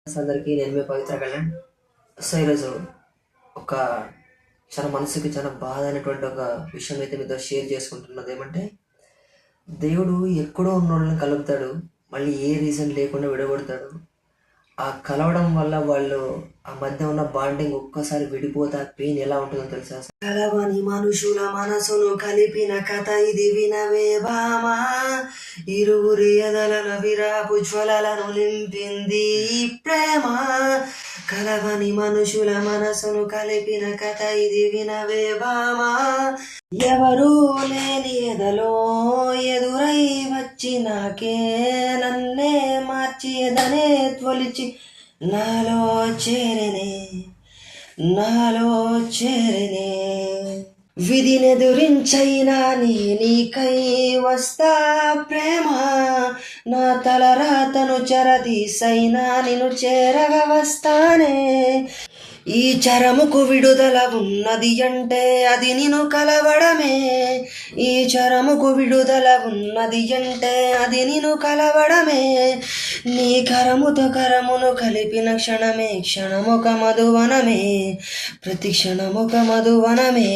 అందరికీ నేను మీ పవిత్ర కళ్యాణ్. సో ఈరోజు ఒక చాలా మనసుకి చాలా బాధ అయినటువంటి ఒక విషయం అయితే మీతో షేర్ చేసుకుంటున్నది ఏమంటే, దేవుడు ఎక్కడో ఉన్న వాళ్ళని కలుపుతాడు, మళ్ళీ ఏ రీజన్ లేకుండా విడగొడతాడు. ఆ కలవడం వల్ల వాళ్ళు ఆ మధ్య ఉన్న బాండింగ్ ఒక్కసారి విడిపోతే ఆ పెయిన్ ఎలా ఉంటుందో తెలుసా? కలవని మనుషుల మనసును కలిపిన కథ ఇది వినవే భామా, ఇరువురి ఎదల విరాపు జ్వలలను నింపింది ఈ ప్రేమ. కలవని మనుషుల మనసును కలిపిన కథ ఇది వినవే భామా, ఎవరూ లేని ఎదలో ఎదురై వచ్చి నాకే నన్నే మార్చి ఎదనే తొలిచి నాలో చేరనే విధినెదురించైనా నీకై వస్తా ప్రేమ, నా తలరాతను చెరదీసైనా నిన్ను చేరగా వస్తానే. ఈ చరముకు విడుదల ఉన్నది అంటే అది నిన్ను కలవడమే, ఈ చరముకు విడుదల ఉన్నది అంటే అది నిన్ను కలవడమే. నీ కరముతో కరమును కలిపిన క్షణమే క్షణమొక మధువనమే, ప్రతి క్షణమొక మధువనమే.